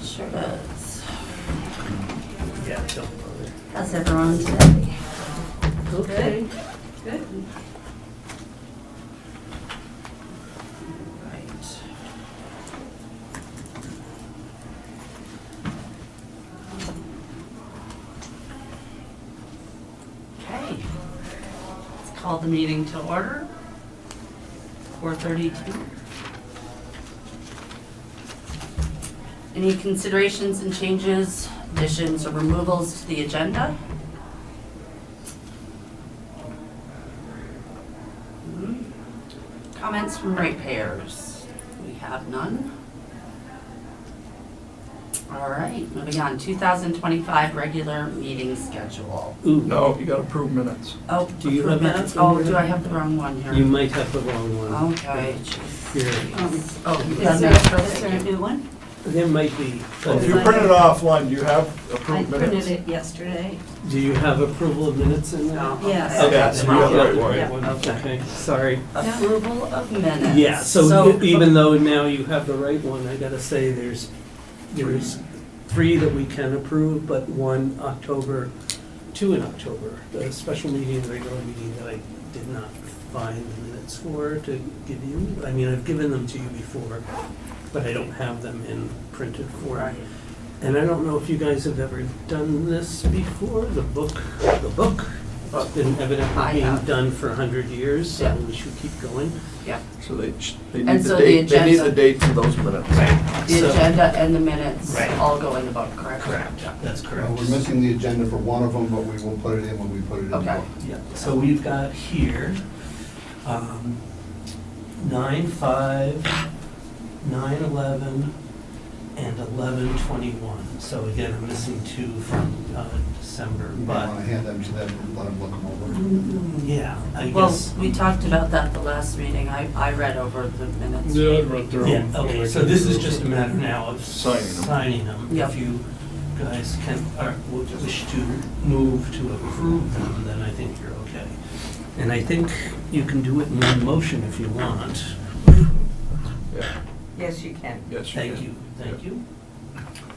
Sure does. Yeah, don't bother. How's everyone today? Okay. Good. Right. Okay. Let's call the meeting to order. 4:32. Any considerations and changes, additions, or removals to the agenda? Comments from ratepayers? We have none. All right, moving on, 2025 regular meeting schedule. Ooh, No, you gotta approve minutes. Oh, Do you have approve minutes? that? Oh, do I have the wrong one here? you might have the wrong one. Okay. Here. Oh, you've Is got there, an extra, is there a thank you. new one? There might be. If you print it offline, you have I approved printed minutes. it yesterday. Do you have approval of minutes in there? No. Yes. Okay, Yeah, that's so you have the wrong. right one. Right one. Okay. Okay, sorry. Approval of minutes. Yeah, so even though now you have the right one, I gotta say there's 3 that we can approve, but 2 in October. The special meeting and the regular meeting that I did not find the minutes for to give you. I mean, I've given them to you before, but I don't have them in printed form. Right. And I don't know if you guys have ever done this before, the book has been I evidently being have. done for 100 years, so Yeah. we should keep going. Yeah, So they And need so the the date, they need agenda- the dates of those minutes. the So- agenda and the minutes Right. all go in the book, correct? Correct, that's Well, correct. we're missing the agenda for one of them, but we will put it in when we put it in the Okay. book. Yeah, so we've got here, 9/5, 9/11, and 11/21. So again, I'm missing 2 from December, You but, want to hand them to them and let them look them over. yeah, I Well, guess. we talked about that the last meeting. I read over the minutes. Yeah, I read through Yeah, them. okay, so this is just a matter now of Signing them. signing them. Yep. If you guys can, or would wish to move to approve them, then I think you're okay. And I think you can do it in one motion if you want. Yeah, Yes, you can. yes, you Thank can. you, thank you.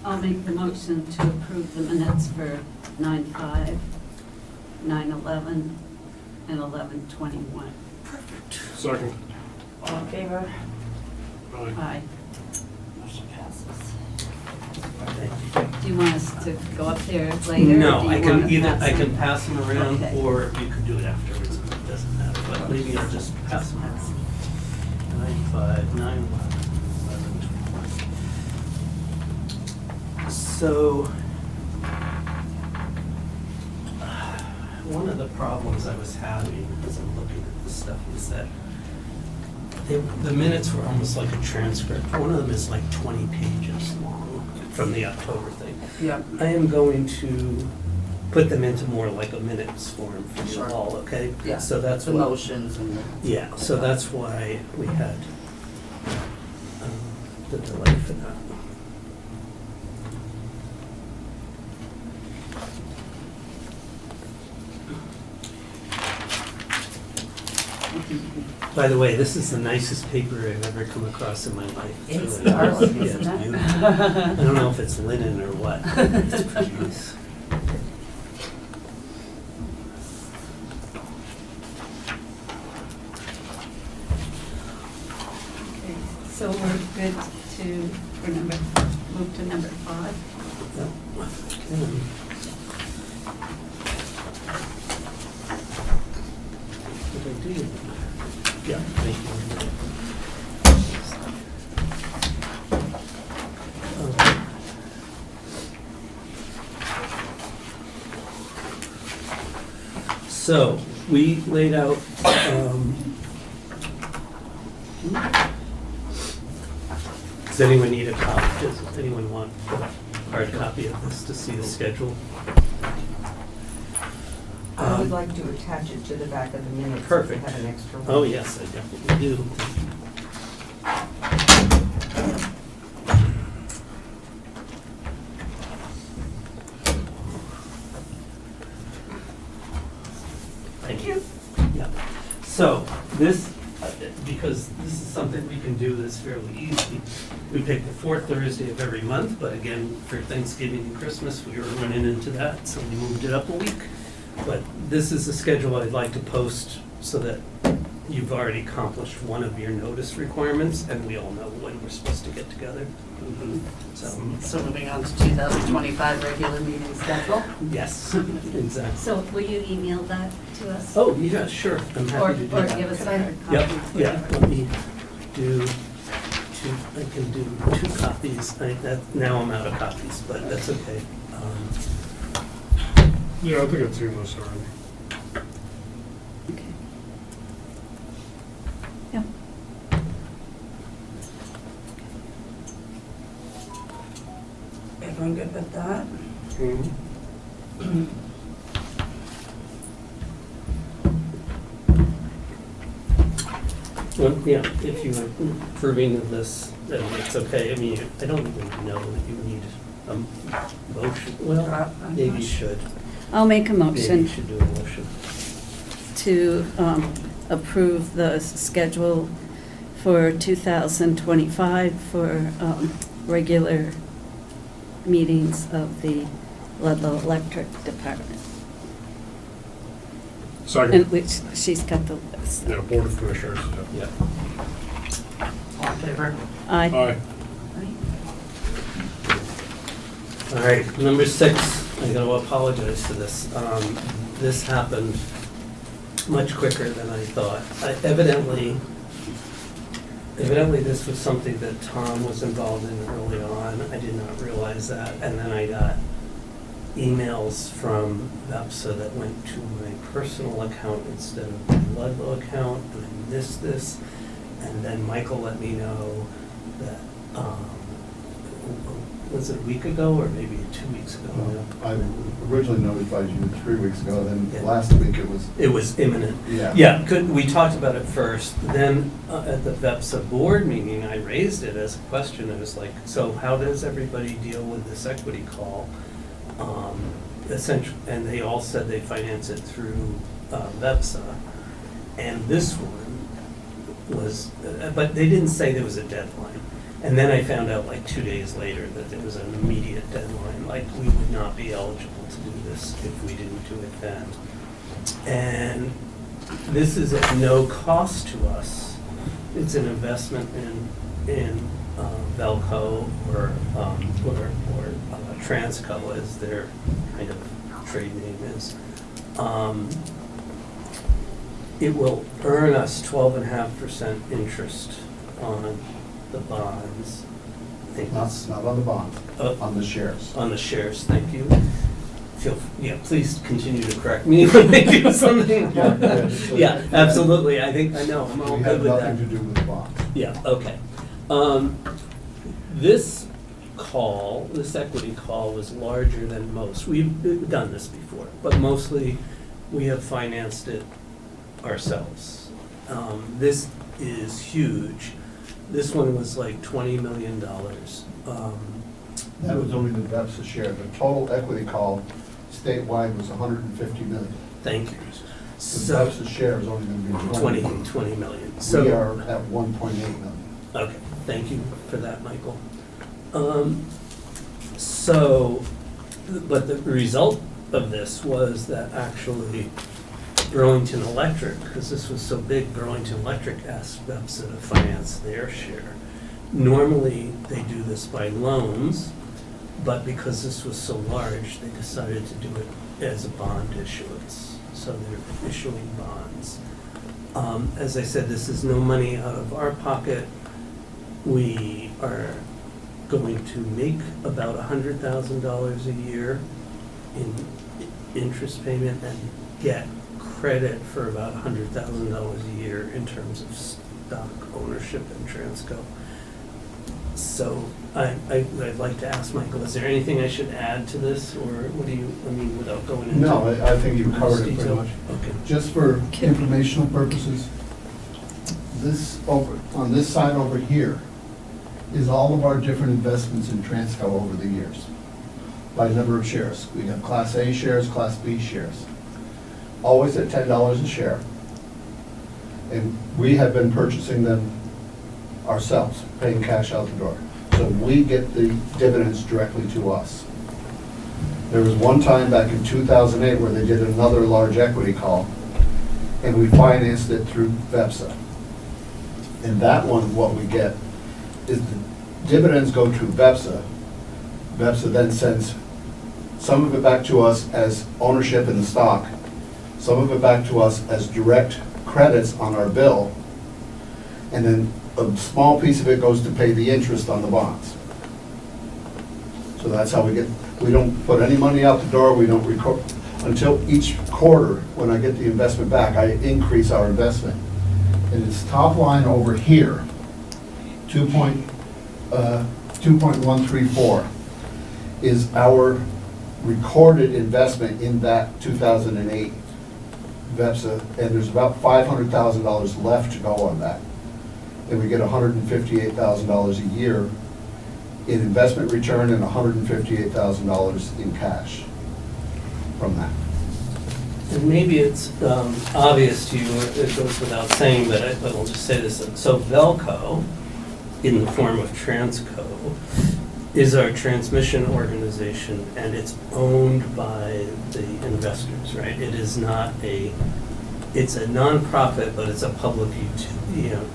I'll make the motion to approve the minutes for 9/5, 9/11, and 11/21. Second. All in favor? Aye. Aye. Motion passes. Thank Do you want us to go up there later? you. or No, do I you can wanna either, pass I can them? pass them around, Okay. or you can do it afterwards, it doesn't matter, but maybe I'll just pass them around. 9/5, 9/11, 11/21. So, one of the problems I was having as I'm looking at this stuff is that the minutes were almost like a transcript. One of them is like 20 pages long from the October thing. Yep. I am going to put them into more like a minutes form for you Sure. all, okay? Yeah, So that's the what, motions and the. yeah, so that's why we had the delay for that. By the way, this is the nicest paper I've ever come across in my life. It's really nice. darling, Yeah, isn't it's it? beautiful. I don't know if it's linen or what. It's pretty nice. Okay, so we're good to, move to number 5. Yep. Okay. What did I do? Yeah, thank you. Okay. So, we laid out, does anyone need a copy? Does anyone want a hard copy of this to see the schedule? I would like to attach it to the back of the minutes. Perfect. If you have an extra one. Oh, yes, I definitely do. Thank you. Yeah. So, this, because because this is something we can do that's fairly easy. We pick the fourth Thursday of every month, but again, for Thanksgiving and Christmas, we were running into that, so we moved it up a week. But this is the schedule I'd like to post so that you've already accomplished one of your notice requirements, and we all know when we're supposed to get together. So, So moving on to 2025 regular meeting schedule. yes, exactly. So will you email that to us? Oh, yeah, sure, I'm Or happy to do that. give us a hard copy? Yep, yeah, let me do I can do 2 copies. Now I'm out of copies, but that's okay. Yeah, I think I've seen this already. Okay. Yep. Everyone good with that? Well, yeah, if you are approving of this, then it's okay. I mean, I don't even know that you need a motion. Well, maybe you should. I'll make a Maybe you motion should do a motion. to approve the schedule for 2025 for regular meetings of the Ludlow Electric Department. Second. And which, she's got the list. Yeah, Board of Commissioners. Yeah. All in favor? Aye. Aye. All right, number 6, I gotta apologize for this. This happened much quicker than I thought. Evidently, this was something that Tom was involved in early on. I did not realize that. And then I got emails from VEPSA that went to my personal account instead of my Ludlow account, and I missed this. And then Michael let me know that, was it a week ago or maybe 2 weeks ago? I originally notified you 3 weeks ago, then Yeah. last week it was, It was imminent. yeah. Yeah, we talked about it first, then at the VEPSA board meeting, I raised it as a question. It was like, so how does everybody deal with this equity call? Essentially, and they all said they finance it through VEPSA. And this one was, but they didn't say there was a deadline. And then I found out like 2 days later that there was an immediate deadline, like we would not be eligible to do this if we didn't do it then. And this is at no cost to us. It's an investment in Velco or Transco, as their kind of trade name is. It will earn us 12.5% interest on the bonds. I think that's Not on the bonds, Oh. on the shares. on the shares. Thank you. Please continue to correct me if I do something. Yeah. Yeah, absolutely. I know. I'm all We good have with that. nothing to do with the bonds. Yeah, okay. This call, this equity call was larger than most. We've done this before, but mostly we have financed it ourselves. This is huge. This one was like $20 million. That was only the VEPSA share. The total equity call statewide was 150 million. Thank you. The So, VEPSA share is only going to be 20 million. We So, are at 1.8 million. okay, thank you for that, Michael. So, but the result of this was that actually Burlington Electric, because this was so big, Burlington Electric asked VEPSA to finance their share. Normally, they do this by loans, but because this was so large, they decided to do it as a bond issuance. So they're issuing bonds. As I said, this is no money out of our pocket. We are going to make about $100,000 a year in interest payment and get credit for about $100,000 a year in terms of stock ownership in Transco. So I'd like to ask Michael, is there anything I should add to this, or what do you, without going into? No, I think you covered it pretty detail? much. Okay. Just for informational purposes, this on this side over here is all of our different investments in Transco over the years by number of shares. We have Class A shares, Class B shares. Always at $10 a share. And we have been purchasing them ourselves, paying cash out the door. So we get the dividends directly to us. There was one time back in 2008 where they did another large equity call, and we financed it through VEPSA. And that one, what we get is the dividends go to VEPSA. VEPSA then sends some of it back to us as ownership in the stock, some of it back to us as direct credits on our bill, and then a small piece of it goes to pay the interest on the bonds. So that's how we get, we don't put any money out the door, we don't record, until each quarter, when I get the investment back, I increase our investment. And it's top line over here, 2.134 is our recorded investment in that 2008 VEPSA, and there's about $500,000 left to go on that. And we get $158,000 a year in investment return and $158,000 in cash from that. And maybe it's obvious to you, it goes without saying, but I'll just say this. So Velco, in the form of Transco, is our transmission organization, and it's owned by the investors, right? It is not it's a nonprofit, but it's a public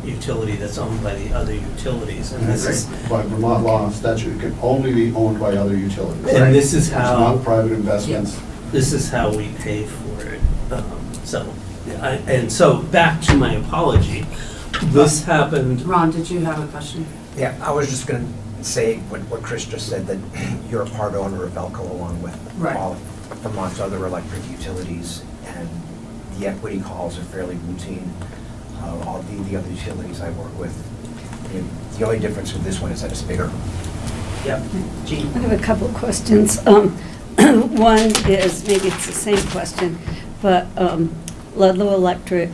utility that's owned by the other utilities. And this is, By Vermont law and statute, it can only be owned by other utilities. and this is It's how. not private investments. This is how we pay for it. And so back to my apology, this happened, Ron, did you have a question? Yeah, I was just going to say what Chris just said, that you're a part owner of Velco along with Right. all of Vermont's other electric utilities, and the equity calls are fairly routine. All the other utilities I work with, the only difference with this one is that it's bigger. yep, Gene. I have a couple of questions. One is, maybe it's the same question, but Ludlow Electric,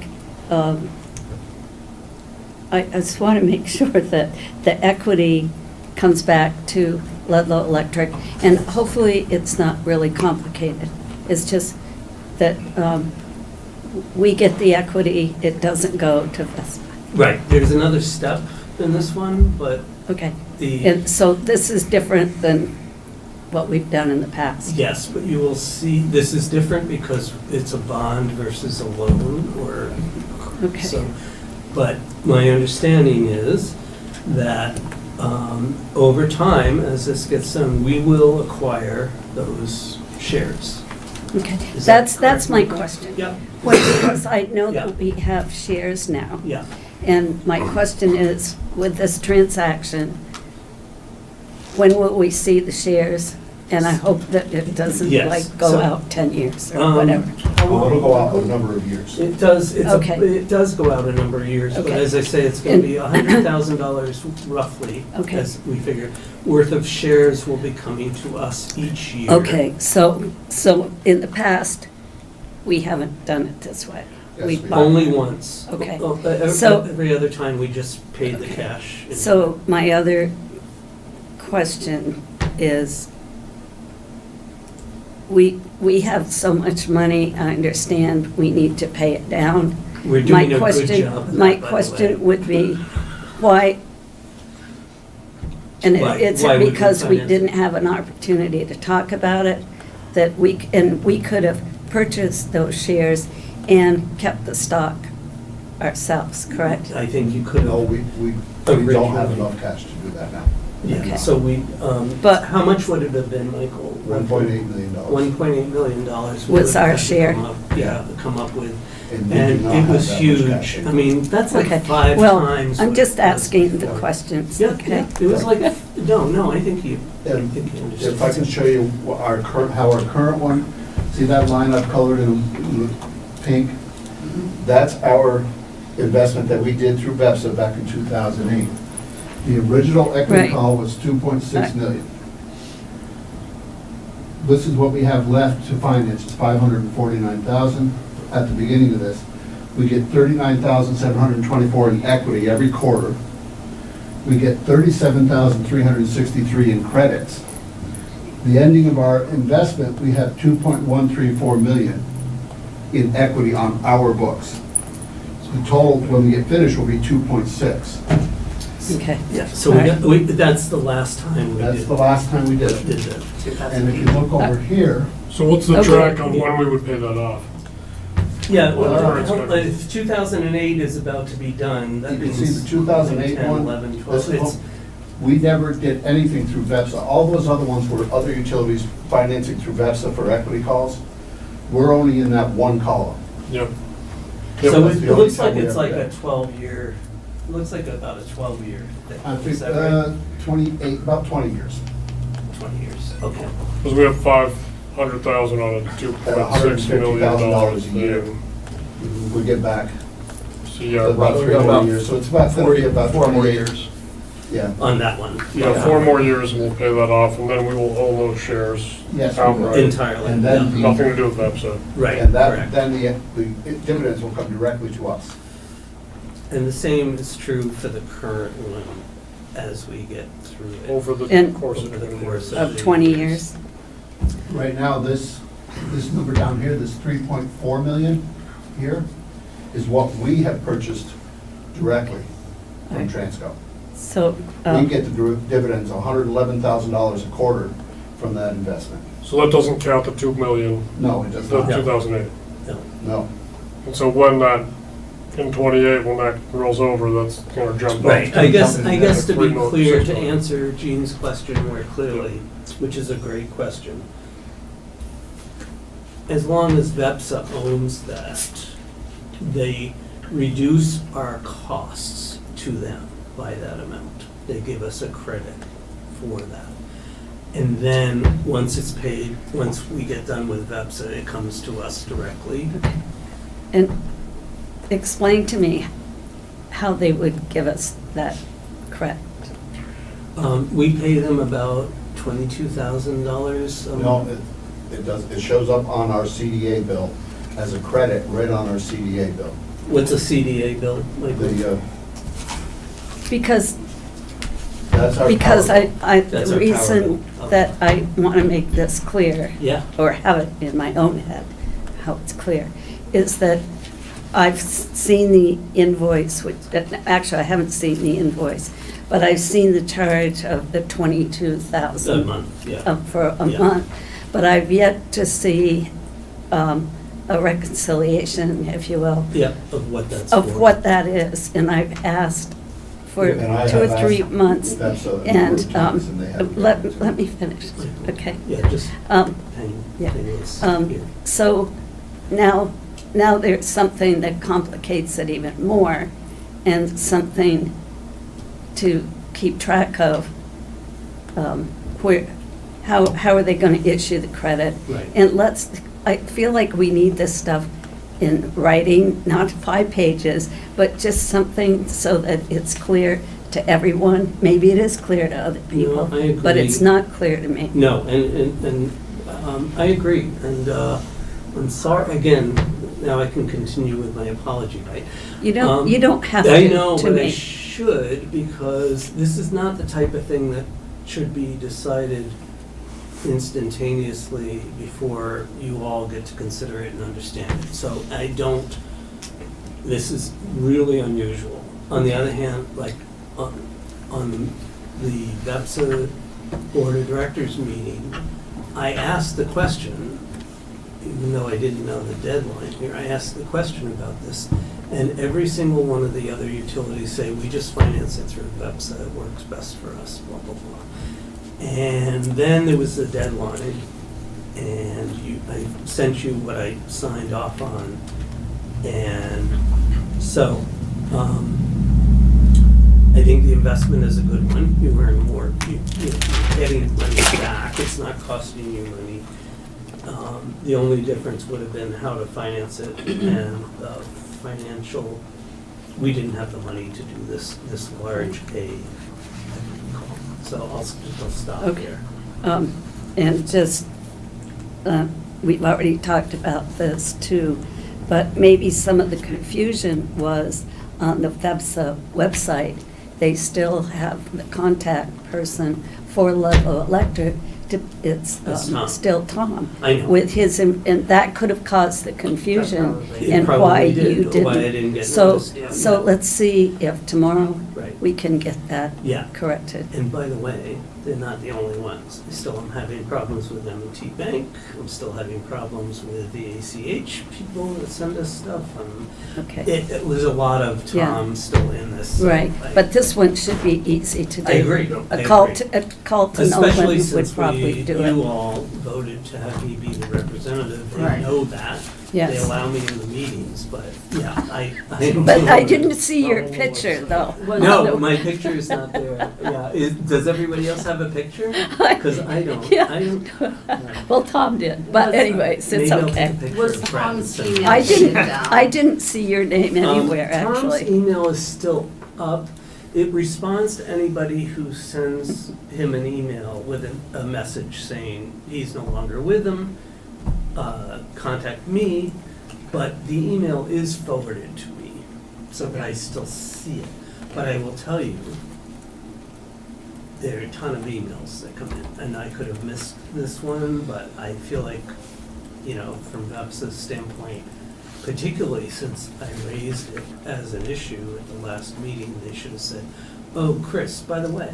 I just want to make sure that the equity comes back to Ludlow Electric, and hopefully it's not really complicated. It's just that we get the equity, it doesn't go to Vespa. Right, there's another step in this one, but Okay, the, and so this is different than what we've done in the past? yes, but you will see, this is different because it's a bond versus a loan, or, Okay. so, but my understanding is that over time, as this gets done, we will acquire those shares. Okay, Is that that's my correct? question. Yeah, Well, because I know Yeah. that we have shares now. yeah. And my question is, with this transaction, when will we see the shares? And I hope that it doesn't Yes, like go so, out 10 years or Um, whatever. Well, it'll go out a number of years. It does, Okay. it does go out a number of years, but Okay. as I say, it's gonna be $100,000 roughly, Okay. as we figure, worth of shares will be coming to us each year. Okay, so in the past, we haven't done it this way. Yes, We we bought- Only once. Okay. So. So- Every other time, we just paid the Okay. cash. So my other question is, we have so much money, I understand we need to pay it down. We're My doing a good question- job of that, My by the way. question would be, why, and Why- it's why would we because we finance it? didn't have an opportunity to talk about it, that we could have purchased those shares and kept the stock ourselves, correct? I think you could No, have, we don't have enough cash to do that now. yeah, Okay. so we, But- how much would it have been, Michael? $1.8 million. $1.8 million. we Was would have our had to share. come up- Yeah, come up with. And we do And not it have was that much huge. cash. I mean, that's Okay. like 5 Well, times. I'm what just it was asking the before. questions, Yeah, okay? yeah, it was like, no, I think you, I And think you understand. if I can show you what our current, how our current one, see that line I've colored in pink? That's our investment that we did through BEPSA back in 2008. The original equity Right. call was 2.6 million. This is what we have left to finance, it's 549,000 at the beginning of this. We get 39,724 in equity every quarter. We get 37,363 in credits. The ending of our investment, we have 2.134 million in equity on our books. The total, when we get finished, will be 2.6. Okay. Yeah, so that's the last time we That's the last time we did did it. that. And if you look over here, So what's the Okay. track on when we would pay that off? Yeah, Well, well, it's- if 2008 is about to be done, that you can means. see the 2008 10, one. 11, 12, This is it's- what- We never did anything through VEPSA. All those other ones were other utilities financing through VEPSA for equity calls. We're only in that one column. Yep. So that's it the only looks like time we it's ever like a did. 12-year, looks like about a 12-year thing. I think, Is that right? 28, about 20 years. 20 years, okay. Because we have 500,000 on a At $2.6 million $150,000 a year. thing. We get back So yeah, about 3 more years, so it's about, gonna be about 28 years. Yeah. On that one. yeah, 4 more years and we'll pay that off, and then we will own those shares Yes, we will. outright. Entirely. And then yeah. Nothing to do with VEPSA. Right, And that, correct. then the dividends will come directly to us. And the same is true for the current one as we get through it. Over the And- course of Over the 20 course years. Of 20 years? Right now, this number down here, this 3.4 million here, is what we have purchased directly from Right. Transco. So, We get the dividends, $111,000 a quarter from that investment. So that doesn't count the 2 million, No, it does the not. 2008. No. No. And so when that, in 28, when that rolls over, that's gonna jump up. Right, I guess to be 3 million, clear, 6 to million. answer Gene's question more clearly, which is a great question. As long as VEPSA owns that, they reduce our costs to them by that amount. They give us a credit for that. And then, once it's paid, once we get done with VEPSA, it comes to us directly. and explain to me how they would give us that credit. We pay them about $22,000 a No, month. it does, it shows up on our CDA bill as a credit right on our CDA bill. What's a CDA bill, Michael? The, Because, that's our. because power I, That's the our power reason bill. that I want to make this clear, Yeah, or have it in my own head, how it's clear, is that I've seen the invoice, which, actually, I haven't seen the invoice, but I've seen the charge of the a 22,000 month, yeah. for a Yeah. month, but I've yet to see a reconciliation, if you will, Yeah, of what that's for. of what that is, and I've asked for And I 2 or have 3 asked months, That's a and, number of times, and they haven't let gotten to let it. me finish, okay? Yeah, just Um, hang this here. So now there's something that complicates it even more, and something to keep track of, where, how are they going to issue the credit? Right. And I feel like we need this stuff in writing, not 5 pages, but just something so that it's clear to everyone. Maybe it is clear to other people, I but it's agree. not clear to me. No, and I agree, and I'm sorry, again, now I can continue with my apology, right? You don't have to, I know, to but I me. should, because this is not the type of thing that should be decided instantaneously before you all get to consider it and understand it. So I don't, this is really unusual. On the other hand, like, on the VEPSA Board of Directors meeting, I asked the question, even though I didn't know the deadline here, I asked the question about this, and every single one of the other utilities say, we just finance it through VEPSA, it works best for us, blah, blah, blah. And then there was the deadline, and I sent you what I signed off on. And so, I think the investment is a good one. You earn more, you're getting money back, it's not costing you money. The only difference would have been how to finance it, and the financial, we didn't have the money to do this large a call. So I'll stop Okay. there. And just, we've already talked about this too, but maybe some of the confusion was on the FEPSA website. They still have the contact person for Ludlow Electric it's It's Tom. still Tom. I know. With his, and that could have caused the confusion probably- It and probably why did, you didn't. why I didn't get So, noticed. Yeah. so let's see if tomorrow Right. we can get that Yeah. corrected. And by the way, they're not the only ones. I still am having problems with M&T Bank. I'm still having problems with the ACH people that send us stuff. Okay, It was a lot of Yeah. Tom still in this. so right, I- but this one should be easy to do. I agree. I A call agree. to Especially Nolan would since probably do it. you all voted to have me be the representative. They Right. know that. They Yes. allow me in the meetings, but yeah, I. But I didn't see your picture, though. No, my picture is not there. Yeah, does everybody else have a picture? Because I don't. Yeah. I don't. Well, Tom did, but Was- anyways, it's Maybe I'll take okay. a picture Was of Brett and Tom's send it. email I taken didn't, down? I didn't see your name anywhere, Tom's actually. email is still up. It responds to anybody who sends him an email with a message saying he's no longer with them, contact me, but the email is forwarded to me, so that I still see it. But I will tell you, there are a ton of emails that come in, and I could have missed this one, but I feel like, you know, from VEPS's standpoint, particularly since I raised it as an issue at the last meeting, they should have said, oh, Chris, by the way,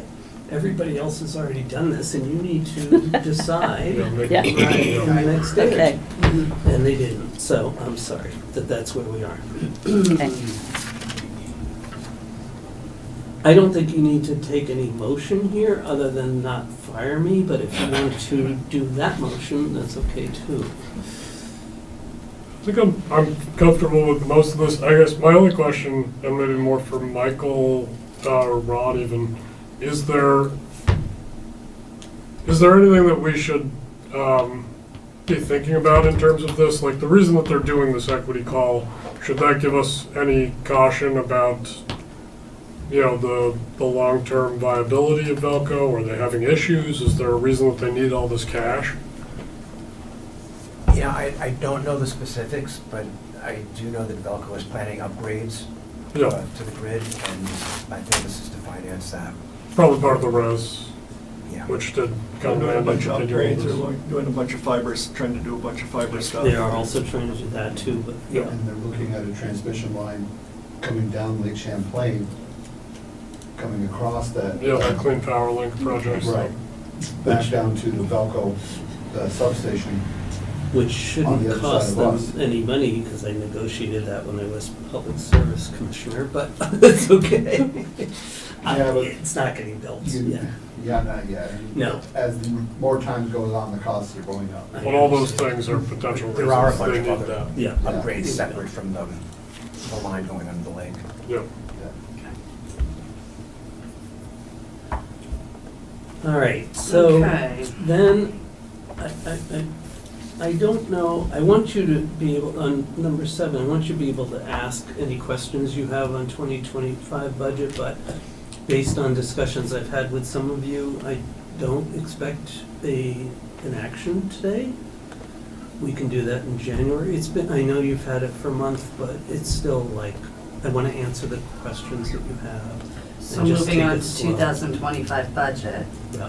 everybody else has already done this, and you need to decide Yeah. in the next day. Okay, And they didn't, so I'm sorry that that's where we are. okay. I don't think you need to take any motion here, other than not fire me, but if you want to do that motion, that's okay too. I think I'm comfortable with most of this. I guess my only question, and maybe more for Michael or Rod even, is there anything that we should be thinking about in terms of this? Like the reason that they're doing this equity call, should that give us any caution about, you know, the long-term viability of Velco? Are they having issues? Is there a reason that they need all this cash? Yeah, I don't know the specifics, but I do know that Velco is planning upgrades Yeah, to the grid, and I think this is to finance that. probably part of the res, Yeah. which did Doing come a in bunch of upgrades, and or doing a bunch of fibers, trying to do a bunch of fiber stuff. They are also trying to do that too, but yeah. And they're looking at a transmission line coming down Lake Champlain, coming across that. Yeah, that Clean Power Link project. Right, back down to the Velco substation. Which On shouldn't the other cost side them of us. any money, because I negotiated that when I was public service commissioner, but it's okay. Yeah, but- It's not getting built, You- yeah. Yeah, not yet. And No. As the more time goes on, the costs are going up. But all those things are potential There are a reasons bunch they of need other that. Yeah. upgrades separate from the line going under the lake. Yeah. All right, so Okay. then, I don't know, I want you to be able, on number 7, I want you to be able to ask any questions you have on 2025 budget, but based on discussions I've had with some of you, I don't expect an action today. We can do that in January. It's been, I know you've had it for a month, but it's still like, I want to answer the questions that you have. So and just moving take on it to slow. 2025 budget. Yeah.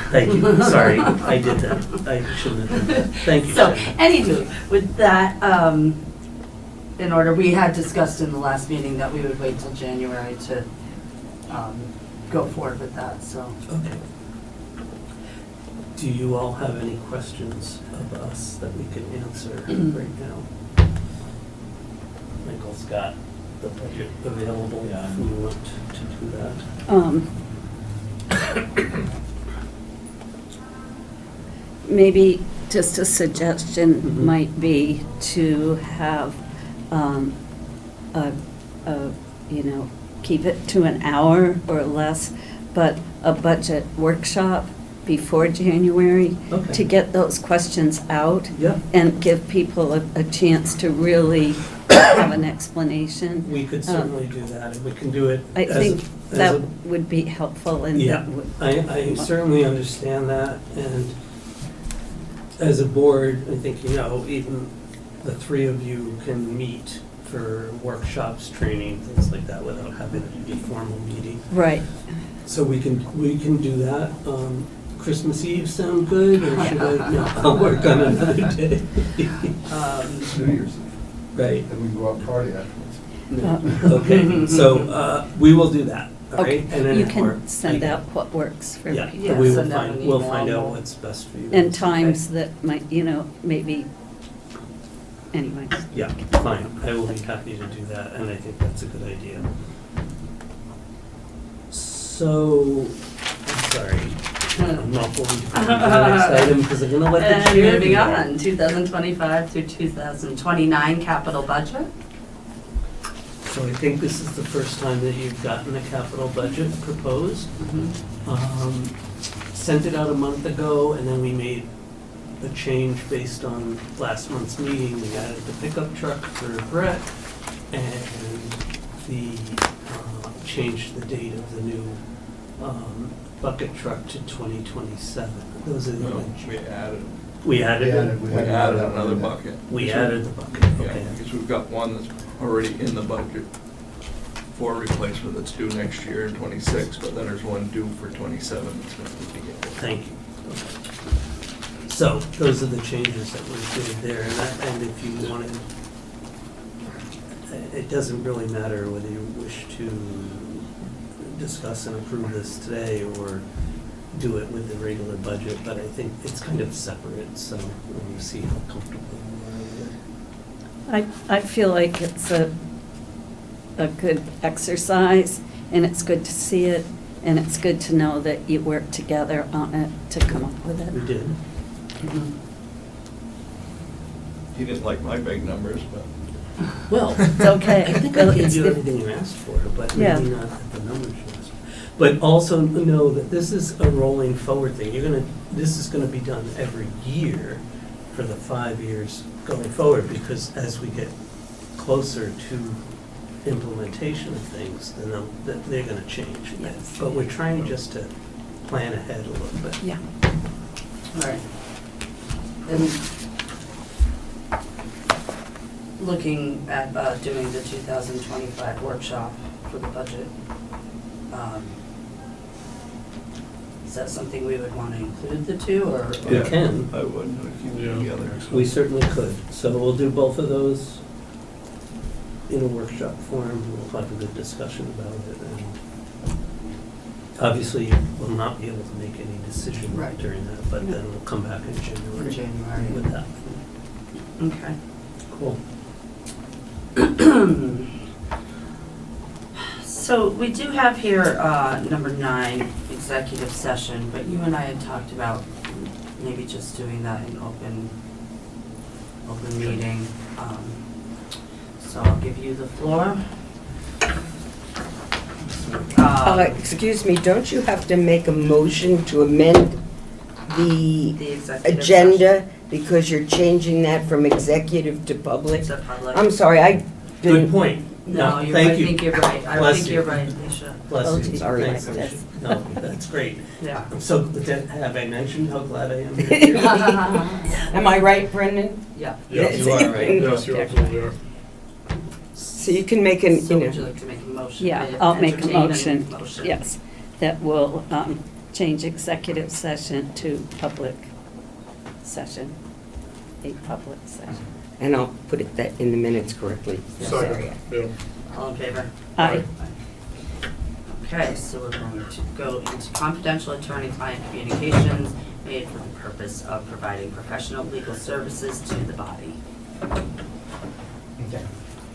Thank you, sorry, I did that, I shouldn't have done that, thank you. So, Shannon. anywho, with that, in order, we had discussed in the last meeting that we would wait till January to go forward with that, so. Okay. Do you all have any questions of us that we can answer right now? Michael's got the budget available if we want to do that. Maybe just a suggestion Mhm. might be to have, you know, keep it to an hour or less, but a budget workshop before January Okay. to get those questions out Yeah, and give people a chance to really have an explanation. we could certainly do that, and we can do it I as think a- that as a- would be helpful and Yeah, that would. I certainly understand that, and as a board, I think, you know, even the 3 of you can meet for workshops, training, things like that, without having it be a formal meeting. Right. So we can do that. Christmas Eve sound good, or should I, no, I'll work on another day? New Year's Eve, Right. then we can go out and party afterwards. No. Okay, so we will do that, all right? Okay, And then you or- can send out what works for Yeah, people. Yeah, we will send out find, an we'll email. find out what's best for you. And times that might, maybe, anyways. Yeah, fine, I will be happy to do that, and I think that's a good idea. So, I'm sorry, I'm not going to the next item, because I'm gonna let the And chair do moving that. on, 2025 through 2029 capital budget. So I think this is the first time that you've gotten a capital budget proposed. Sent it out a month ago, and then we made a change based on last month's meeting. We added the pickup truck for Brett, and changed the date of the new bucket truck to 2027. Those are the No, only we added, we added it? we added another bucket. We added the bucket, Yeah, okay. because we've got one that's already in the budget for replacement that's due next year in '26, but then there's one due for '27 that's going to be. Thank you. Okay. So, those are the changes that were made there, and if you wanted, it doesn't really matter whether you wish to discuss and approve this today or do it with the regular budget, but I think it's kind of separate, so we'll see how comfortable you are with it. I feel like it's a good exercise, and it's good to see it, and it's good to know that you work together on it to come up with We it. did. He didn't like my big numbers, but. Well, It's okay. I think I can It's do the- everything you asked for, but Yeah. maybe not at the numbers you asked for. But also know that this is a rolling forward thing. This is gonna be done every year for the 5 years going forward, because as we get closer to implementation of things, then they're gonna change. Yes. But we're trying just to plan ahead a little bit. Yeah. All right. And looking at doing the 2025 workshop for the budget, is that something we would want to include the two, or? We Yeah, can. I would, if you Yeah. do together. We certainly could. So we'll do both of those in a workshop form. We'll have a good discussion about it. And obviously, we'll not be able to make any decision Right. during that, but then we'll come back in In January January. with that. Okay. Cool. So we do have here number 9, executive session, but you and I had talked about maybe just doing that in open meeting. So I'll give you the floor. Excuse me, don't you have to make a motion to amend the The executive agenda because you're changing that from executive to public? session to public. I'm sorry, I Good didn't. point. No, you're, I thank you. think you're right. I Bless think you. you're right, Alicia. Bless Oh, you. sorry. Thanks, Alicia. No, that's great. Yeah. I'm so, have I mentioned how glad I am? here? Am I right, Brendan? Yeah. Yes, you are right. Yes, you absolutely are. So you can make an, So you would you know, like to make a motion? Yeah, I'll make a Entertain motion, yes, that will change executive session to public session, a public session. and I'll put it that in the minutes correctly. Second, yeah. All in favor? Aye. Okay, so we're going to go into confidential attorney-client communications made for the purpose of providing professional legal services to the body. Okay.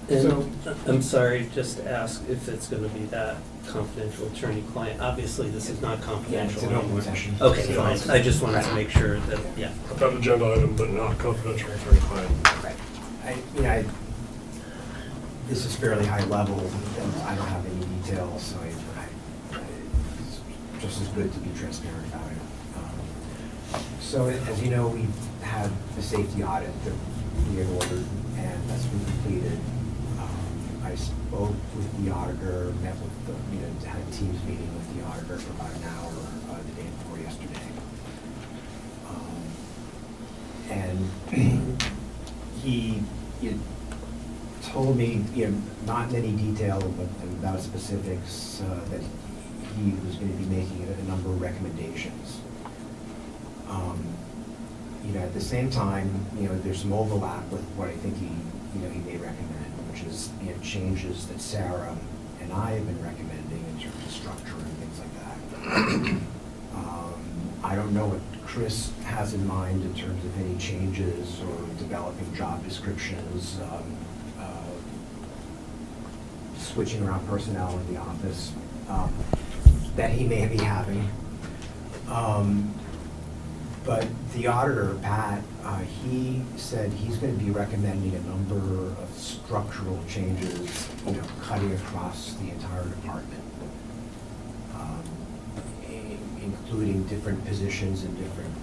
And I'm sorry, just to ask if it's gonna be that confidential attorney-client. Obviously, this is not confidential. It's an open session. Okay, fine. I just wanted to make sure that, yeah. That agenda item, but not confidential attorney-client. This is fairly high level, and I don't have any details, so it's just as good to be transparent about it. So as you know, we had the safety audit that we had ordered, and that's been completed. I spoke with the auditor, met with the, had a Teams meeting with the auditor for about an hour the day before yesterday. And he told me, not in any detail, but without specifics, that he was going to be making a number of recommendations. You know, at the same time, you know, there's some overlap with what I think he may recommend, which is, you know, changes that Sarah and I have been recommending in terms of structure and things like that. I don't know what Chris has in mind in terms of any changes or developing job descriptions, switching around personnel in the office, that he may be having. But the auditor, Pat, he said he's going to be recommending a number of structural changes, you know, cutting across the entire department, including different positions and different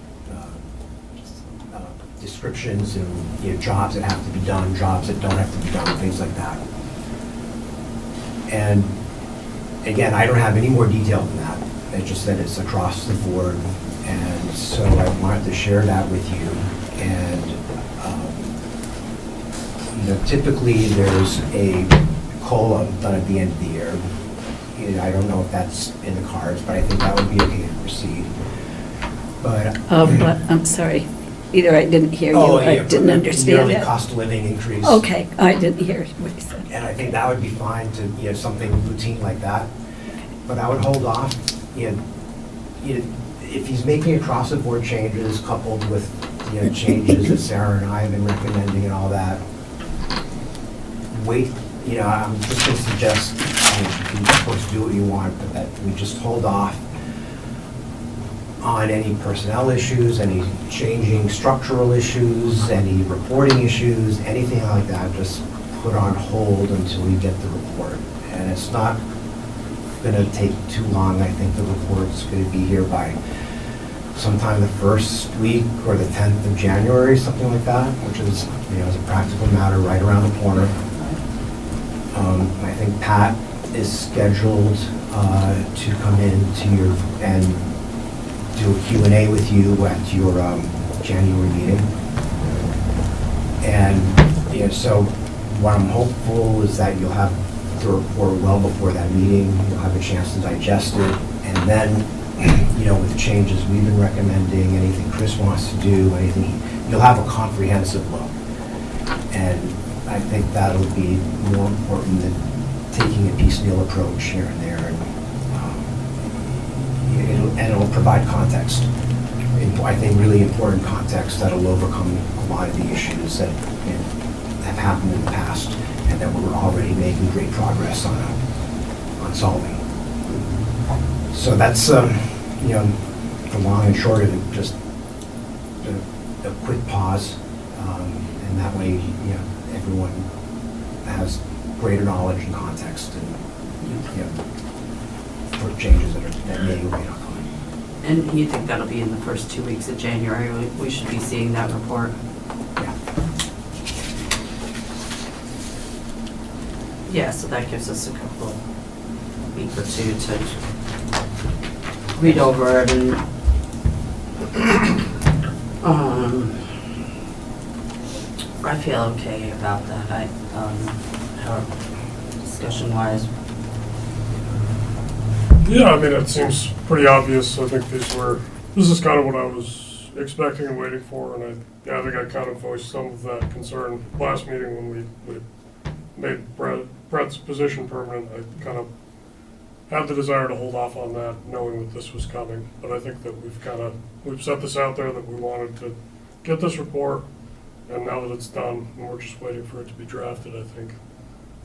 descriptions and, you know, jobs that have to be done, jobs that don't have to be done, things like that. And again, I don't have any more detail than that. It's just that it's across the board. And so I wanted to share that with you. And, you know, typically there's a COLA done at the end of the year. You know, I don't know if that's in the cards, but I think that would be okay to proceed. But. But, I'm sorry, either I didn't hear you, Oh, or I yeah, didn't understand yearly it. cost of living increase. Okay, I didn't hear what you said. And I think that would be fine to, you know, something routine like that. But I would hold off, you know, if he's making across-the-board changes coupled with, you know, changes that Sarah and I have been recommending and all that, wait, you know, I'm just going to suggest, you know, you can of course do what you want, but that we just hold off on any personnel issues, any changing structural issues, any reporting issues, anything like that, just put on hold until we get the report. And it's not going to take too long. I think the report's going to be here by sometime the first week or the 10th of January, something like that, which is, you know, as a practical matter, right around the corner. I think Pat is scheduled to come in to your, and do a Q&A with you at your January meeting. And, you know, so what I'm hopeful is that you'll have the report well before that meeting. You'll have a chance to digest it. And then, you know, with the changes we've been recommending, anything Chris wants to do, anything, you'll have a comprehensive look. And I think that'll be more important than taking a piecemeal approach here and there. And it'll provide context. I think really important context that'll overcome a lot of the issues that, you know, have happened in the past and that we're already making great progress on solving. So that's, you know, the long and short of it, just a quick pause. And that way, you know, everyone has greater knowledge and context and, you know, for changes that may or may not come. And you think that'll be in the first 2 weeks of January? We should be seeing that report? Yeah. Yeah, so that gives us a couple, week or two to read over it and, I feel okay about that. Discussion-wise. Yeah, I mean, it seems pretty obvious. I think this is kind of what I was expecting and waiting for, and I think I kind of voiced some of that concern last meeting when we made Brett's position permanent. I kind of had the desire to hold off on that, knowing that this was coming. But I think that we've set this out there that we wanted to get this report, and now that it's done, and we're just waiting for it to be drafted, I think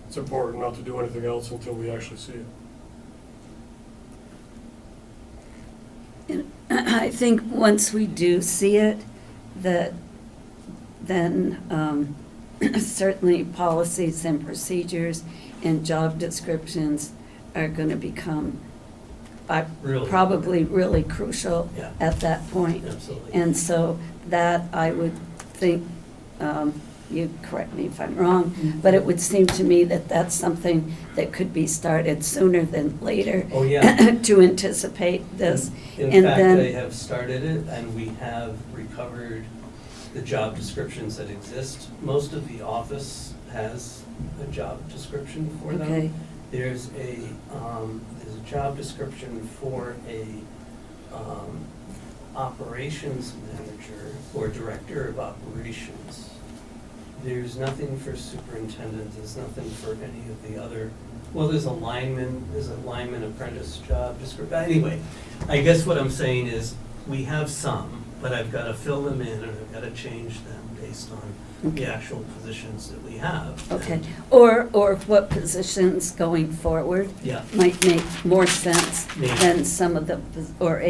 it's important not to do anything else until we actually see it. And I think once we do see it, that then certainly policies and procedures and job descriptions are going to become Really? probably really crucial Yeah. at that point. Absolutely. And so that I would think, you correct me if I'm wrong, but it would seem to me that that's something that could be started sooner than later. Oh, yeah. To anticipate this. In And fact, then- they have started it, and we have recovered the job descriptions that exist. Most of the office has a job description for them. Okay. There's a job description for a operations manager or director of operations. There's nothing for superintendent, there's nothing for any of the other, well, there's a lineman apprentice job description. Anyway, I guess what I'm saying is, we have some, but I've got to fill them in and I've got to change them based on the actual positions that we have. Okay, or what positions going forward Yeah. might make more sense Maybe. than some of the, or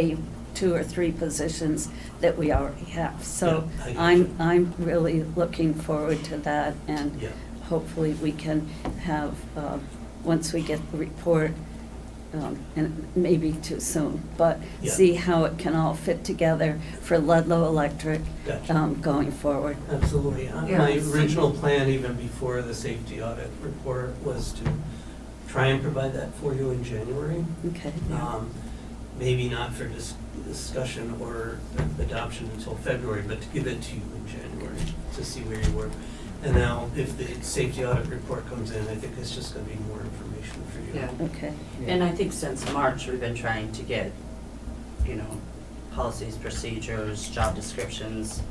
2 or 3 positions that we already have. So Yeah, I get you. I'm really looking forward to that, and Yeah. hopefully we can have, once we get the report, and maybe too soon, but Yeah. see how it can all fit together for Ludlow Electric Gotcha. going forward. Absolutely. Yeah. My original plan, even before the safety audit report, was to try and provide that for you in January. Okay. Maybe not for discussion or adoption until February, but to give it to you in January to see where you were. And now, if the safety audit report comes in, I think it's just going to be more information for you. Yeah. Okay. And I think since March, we've been trying to get, policies, procedures, job descriptions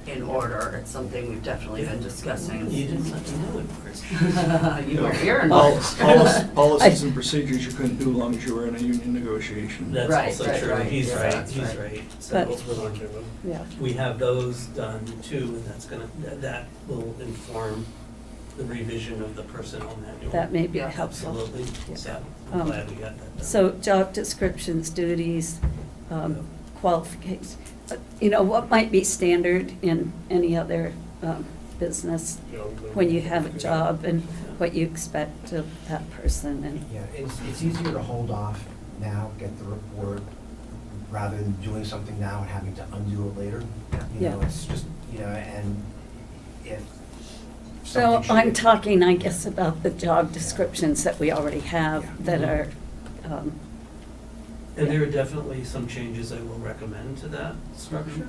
in order. It's something we've definitely been discussing. You didn't let me know it first. You were here in Pol- March. Policies and procedures you couldn't do as long as you were in a union negotiation. That's Right, also right, true. right. He's Yeah, right, that's he's right. right. But- That's So where that came in. Yeah. we have those done too, and that will inform the revision of the personnel manual. That may be Yeah, helpful. Absolutely. Yeah. So I'm Um, glad we got that done. So job descriptions, duties, qualifications, what might be standard in any other business Yeah, when you have a job and what you expect of that person and, Yeah, it's easier to hold off now, get the report, rather than doing something now and having to undo it later. You know, Yeah. it's just, and if so something should I'm get- talking, I guess, about the job descriptions that we already have that are, And there are definitely some changes I will recommend to that structure,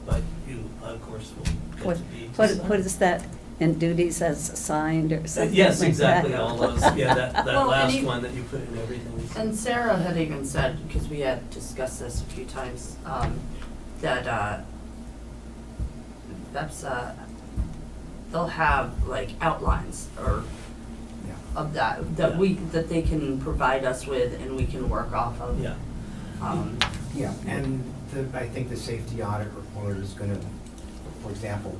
but you, of course, will what, get to be. what is that, in duties as assigned or something Yes, like exactly, that? all those, yeah, that Well, and last you- one that you put in everything. And Sarah had even said, because we had discussed this a few times, that that's, they'll have like outlines or Yeah. of that they can provide us with and we can work off of. Yeah, Yeah, and I think the safety audit report is gonna, for example,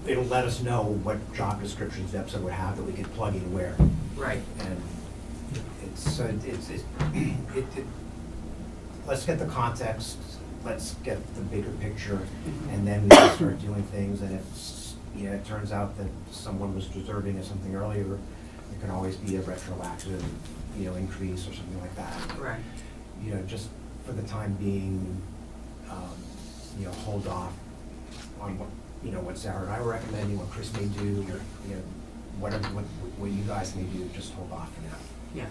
it'll let us know what job descriptions the episode would have that we could plug in where. Right. And let's get the context, let's get the bigger picture, and then we can start doing things, and if, it turns out that someone was deserving of something earlier, there can always be a retroactive, increase or something like that. Right. Just for the time being, hold off on what Sarah and I were recommending, what Chris may do, whatever, what you guys may do, just hold off for now. Yeah.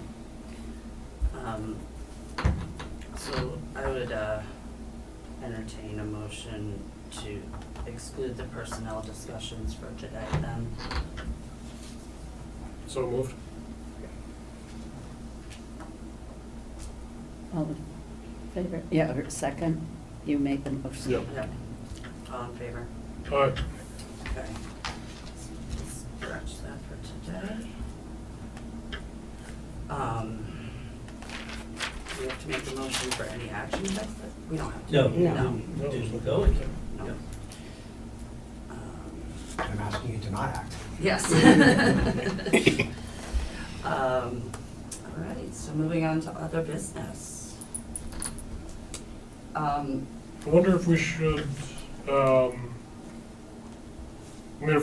So I would entertain a motion to exclude the personnel discussions for today then. So moved. All in favor? Yeah, or second, you made the motion. Yep. Yep. All in favor? Aye. Okay. Let's scratch that for today. Do we have to make a motion for any action? We don't have to. no, No. you didn't go into it. No. Yeah. I'm asking you to not act. Yes. All right, so moving on to other business. I wonder if we should, if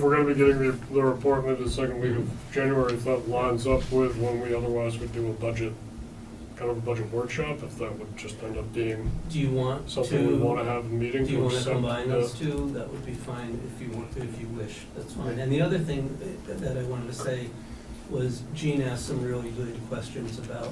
we're gonna be getting the report maybe the second week of January, if that lines up with when we otherwise would do a budget, kind of a budget workshop, if that would just end up being Do you want to? something we wanna have a meeting Do you to want to accept. combine those two? That would be fine if you want, if you wish, that's fine. And the other thing that I wanted to say was Jean asked some really good questions about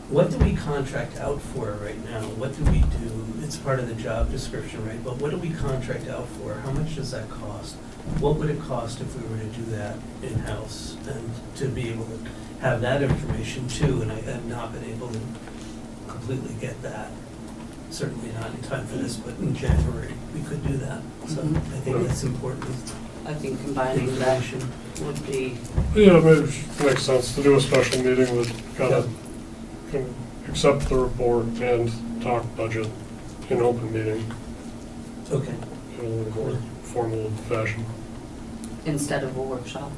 what do we contract out for right now? What do we do? It's part of the job description, right? But what do we contract out for? How much does that cost? What would it cost if we were to do that in-house and to be able to have that information too? And I have not been able to completely get that. certainly not in time for this, but in January, we could do that. So Mhm. I think that's important I think combining that information. would be, Yeah, maybe it makes sense to do a special meeting with kind of, can accept the report and talk budget in open meeting, Okay. in a little more formal fashion. instead of a workshop.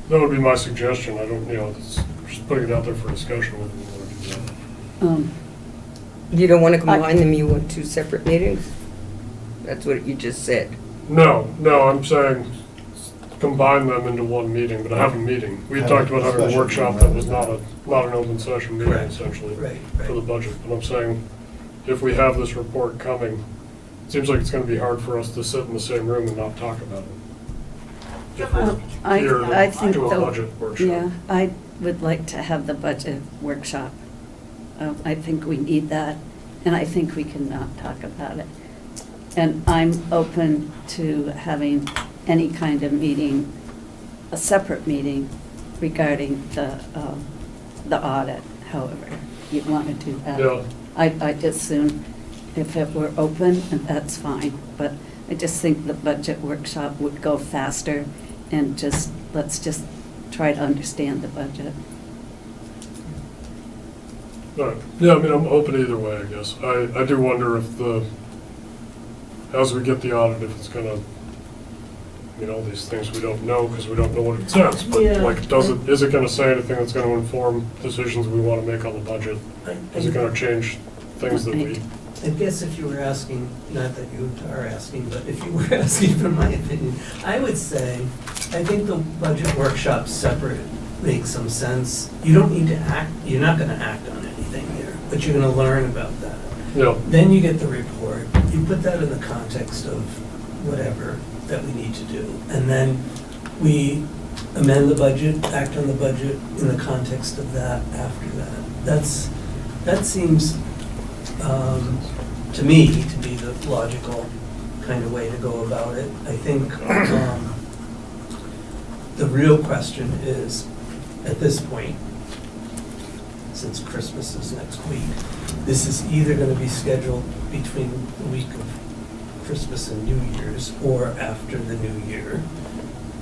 That would be my suggestion. I don't, just putting it out there for discussion. Whether we want to do that. You don't want to combine them, you want two separate meetings? That's what you just said. No, I'm saying combine them into one meeting, but have a meeting. We had talked about having a workshop that was not an open session meeting Correct. essentially Right, for the right. budget. But I'm saying if we have this report coming, it seems like it's gonna be hard for us to sit in the same room and not talk about it. If we're here I think to a the- budget workshop. Yeah, I would like to have the budget workshop. I think we need that, and I think we can not talk about it. And I'm open to having any kind of meeting, a separate meeting regarding the audit, however you want to do that. Yeah. I'd just soon, if it were open, and that's fine, but I just think the budget workshop would go faster and let's just try to understand the budget. Right. Yeah, I mean, I'm open either way, I guess. I do wonder if as we get the audit, if it's gonna, all these things we don't know because we don't know what it says. But Yeah. like, is it gonna say anything that's gonna inform decisions we wanna make on the budget? Is it gonna change things that we, I guess if you were asking, not that you are asking, but if you were asking for my opinion, I would say, I think the budget workshop separate makes some sense. You don't need to act, you're not gonna act on anything there, but you're gonna learn about that. Then you get the report, you put that in the context of whatever that we need to do. And then we amend the budget, act on the budget in the context of that after that. That seems, to me, to be the logical kind of way to go about it. I think the real question is, at this point, since Christmas is next week, this is either going to be scheduled between the week of Christmas and New Year's or after the New Year.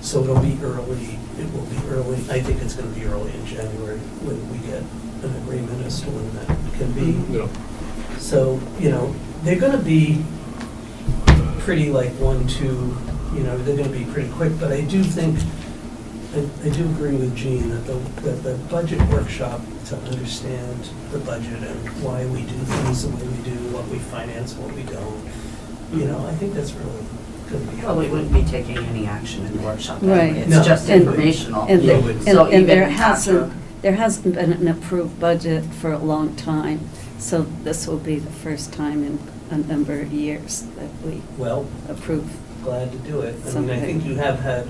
So it'll be early, it will be early, I think it's going to be early in January when we get an agreement as to when that can be. So, they're going to be pretty like 1, 2, they're going to be pretty quick, but I do think, I do agree with Jean that the budget workshop to understand the budget and why we do things the way we do, what we finance, what we don't, I think that's really going to be. Well, we wouldn't be taking any action in the workshop. Right. It's No. just And- informational. And, Yeah, the- So and even there after- hasn't been an approved budget for a long time, so this will be the first time in a number of years that we Well, approve. glad to do it. I mean, I Something. think you have had,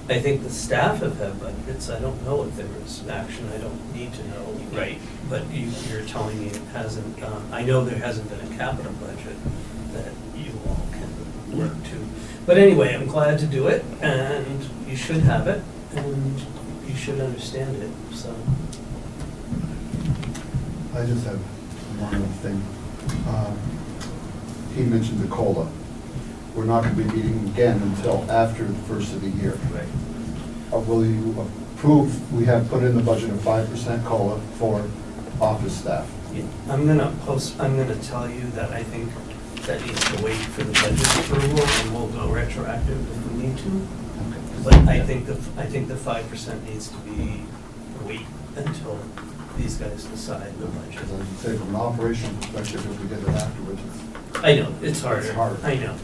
I think the staff have had budgets. I don't know if there was action. I don't need to know, right? But you're telling me it hasn't, I know there hasn't been a capital budget that you all can work to. But anyway, I'm glad to do it, and you should have it, and you should understand it, so. I just have one other thing. He mentioned the COLA. We're not going to be meeting again until after the first of the year. Right. Will you approve, we have put in the budget of 5% COLA for office staff? Yeah, I'm gonna tell you that I think that needs to wait for the budget approval, and we'll go retroactive if we need to. But I think the 5% needs to be wait until these guys decide the Because budget. I'd say from an operational perspective, if we get it afterwards, I know, it's harder. It's hard. I know,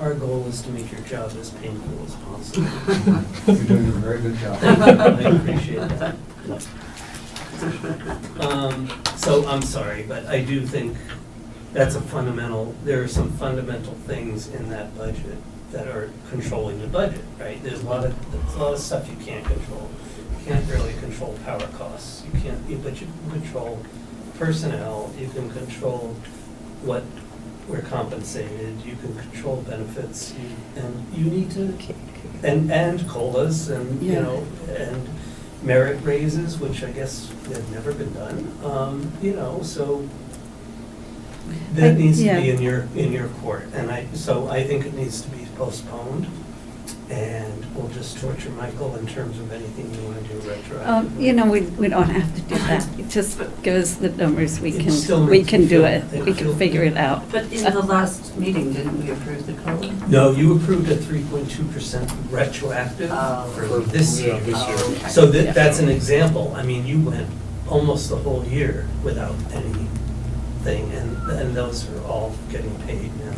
our goal is to make your job as painful as possible. you're doing a very good job. I appreciate that. So I'm sorry, but I do think that's there are some fundamental things in that budget that are controlling the budget, right? There's a lot of stuff you can't control. You can't really control power costs. But you can control personnel, you can control what we're compensated, you can control benefits, and you need to, and COLAs, and, Yeah. and merit raises, which I guess have never been done, you know, so that needs to be in your court. And so I think it needs to be postponed, and we'll just torture Michael in terms of anything you want to do retroactively. You know, we don't have to do that. Just give us the numbers, we It still can makes me do feel- it. it We can feel- figure it out. But in the last meeting, didn't we approve the COLA? No, you approved a 3.2% retroactive for this Yeah, year. this year. Oh, okay. So Yeah. that's an example. I mean, you went almost the whole year without anything, and those are all getting paid now.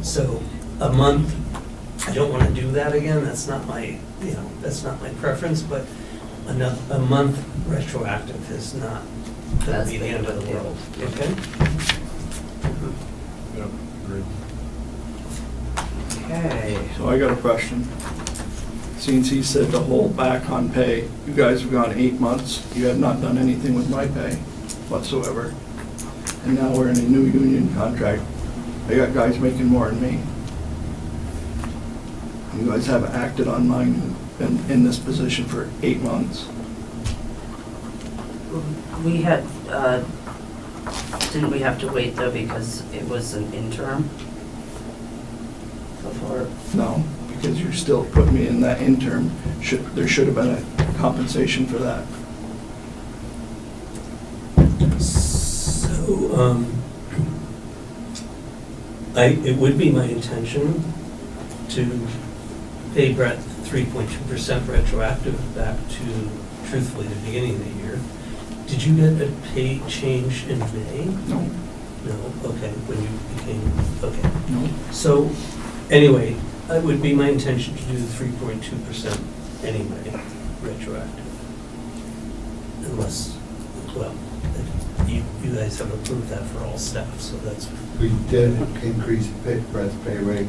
So a month, I don't want to do that again. That's not my, you know, that's not my preference, but a month retroactive is not going to be the end of the world, okay? Yeah, agreed. Okay. So I got a question. Since he said to hold back on pay, you guys have gone 8 months, you have not done anything with my pay whatsoever. And now we're in a new union contract. I got guys making more than me. You guys haven't acted on mine, been in this position for 8 months. We had, didn't we have to wait though because it was an interim? Before, No, because you're still putting me in that interim. There should have been a compensation for that. So, it would be my intention to pay Brett 3.2% retroactive back to, truthfully, the beginning of the year. Did you get a pay change in May? No, No, okay, when you became, okay. no. So, anyway, it would be my intention to do the 3.2% anyway, retroactive. Unless, well, you guys have approved that for all staff, so that's, We did increase Brett's pay rate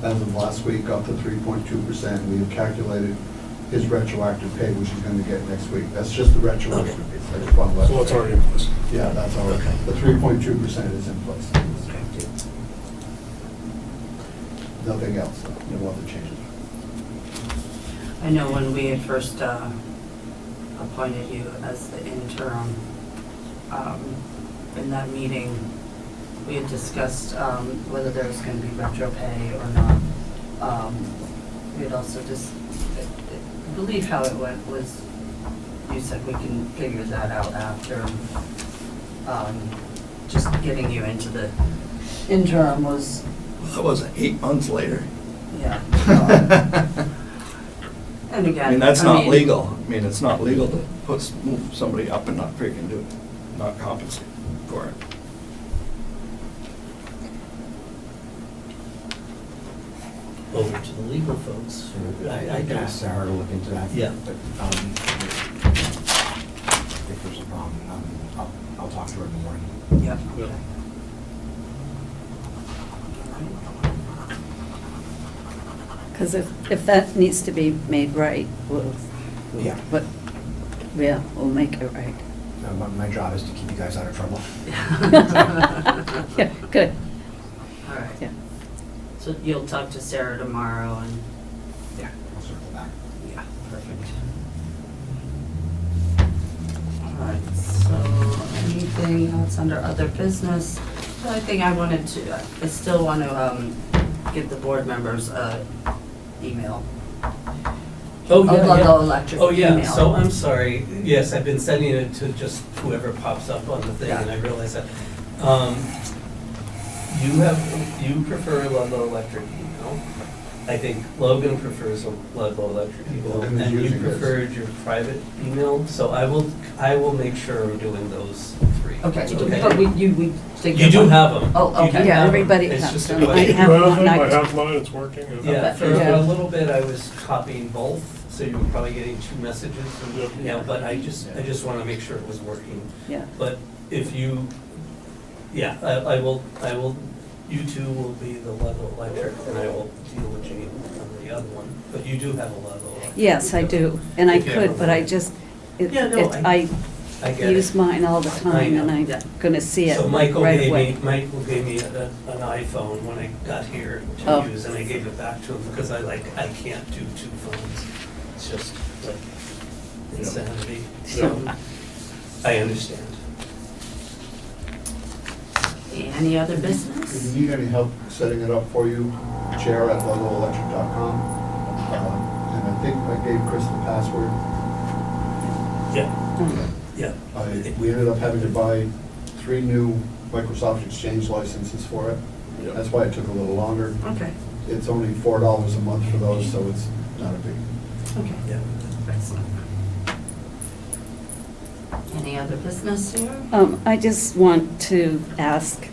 as of last week up to 3.2%. We have calculated his retroactive pay, which he's going to get next week. That's just the retroactive Okay. piece. I just want to let So you that's know. already in place. Yeah, that's all right. Okay. The 3.2% is in place. Nothing else, no other changes. I know when we had first appointed you as the interim, in that meeting, we had discussed whether there was going to be retro pay or not. We had also just, I believe how it went was, you said we can figure that out after. Just getting you into the interim was, That wasn't 8 months later. yeah. And again, I mean, that's not legal. I mean, it's not legal to move somebody up and not freaking do it, not compensate for it. over to the legal folks. I can ask Sarah to look into that. Yeah. But, if there's a problem, I'll talk to her in the morning. Yeah. Yeah. Because if that needs to be made right, we'll, Yeah. but, yeah, we'll make it right. My job is to keep you guys out of trouble. Yeah, good, All right. yeah. So you'll talk to Sarah tomorrow and, Yeah, I'll circle back. yeah, perfect. All right, so anything else under other business? The only thing I wanted to, I still want to give the board members a email. Oh, yeah, Ludlow yeah. Electric Oh, yeah, email. so I'm sorry. Yes, I've been sending it to just whoever pops up on the thing, and Yeah. I realize that. You prefer Ludlow Electric email. I think Logan prefers a Ludlow Electric email, Logan is and you using his. preferred your private email, so I will make sure I'm doing those 3. Okay, but we think. You do have them. Oh, okay. Yeah, everybody It's has just a them. You I question. have have one, them, I- I have mine, it's working. Yeah, for Yeah. a little bit, I was copying both, so you were probably getting 2 messages, Yep. you know, but I just want to make sure it was working. Yeah, But if you, yeah, I will, you two will be the Ludlow Electric, and I will deal with Jane on the other one, but you do have a Ludlow Electric. yes, I do, and I If you ever could, but I want. just, Yeah, no, I I get use it. mine all the time, and know. I'm gonna see it So Michael right gave away. me an iPhone when I got here Oh. to use, and I gave it back to him, because I can't do 2 phones. It's just like, insanity, so I understand. Any other If business? you need any help setting it up for you, chair@ludlowelectric.com. And I think I gave Chris the password. Yeah. We ended up having to buy 3 new Microsoft Exchange licenses for it. Yeah. That's why it took a little longer. Okay, It's only $4 a month for those, so it's not a big. okay, Yeah. excellent. Any other business here? I just want to ask,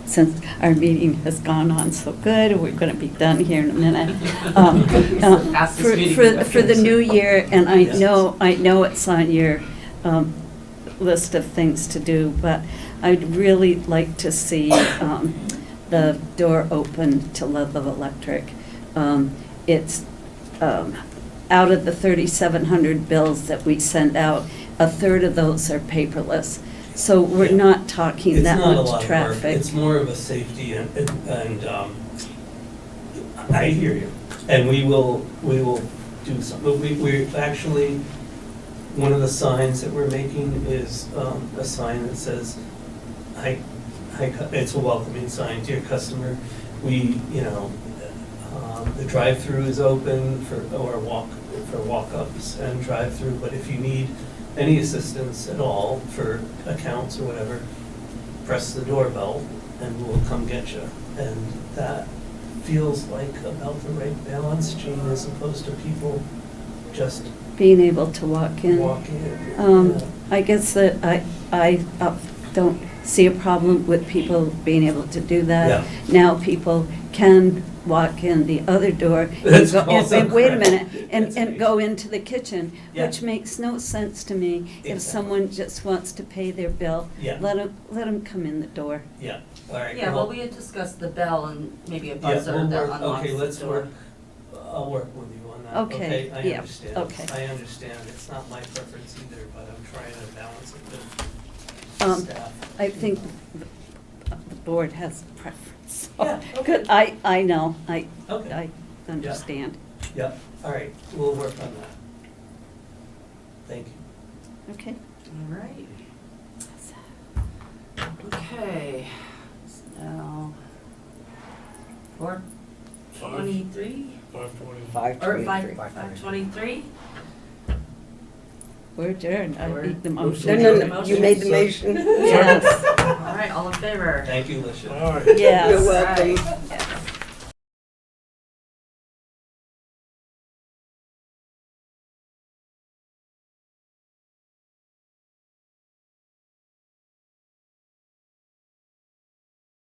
since our meeting has gone on so good, we're going to be done here in a minute. Fastest meeting For the new year, and I know it's on your list of things to do, but I'd really like to see the door open to Ludlow Electric. It's out of the 3,700 bills that we send out, a third of those are paperless. So we're Yeah. not talking It's that not a much lot of work. traffic. It's more of a safety and I hear you. And we will do something. We're actually, one of the signs that we're making is a sign that says, it's a welcoming sign to your customer. We, the drive-through is open for walk-ups and drive-through, but if you need any assistance at all for accounts or whatever, press the doorbell and we'll come get you. And that feels like about the right balance, Gene, as opposed to people just Being able to walk in. walking. I guess that I don't see a problem with people being able to do that. Yeah. Now people can walk in the other door That's and go, also and wait a correct. minute, That's and go into the kitchen, Yeah. which makes no sense to me. If Exactly. someone just wants to pay their bill, Yeah. let them come in the door. Yeah, all right. Yeah, well, we had discussed the bell and maybe a Yeah, buzzer we'll that work, unlocks okay, the let's door. work, I'll work with you on that, Okay, okay? I yeah, understand. okay. I understand, it's not my preference either, but I'm trying to balance it with Um, staff. I think the board has a preference. So, Yeah, okay. good, I know, I Okay, understand. yeah, all right, we'll work on that. Thank you. Okay. All right. Okay, so 4:23? 5:20. Or 5:23? We're adjourned. I We're- make the No, motion. no, you made the motion. Yes, All right, all in favor? Thank you, Alicia. All right. yes. You're welcome. All right.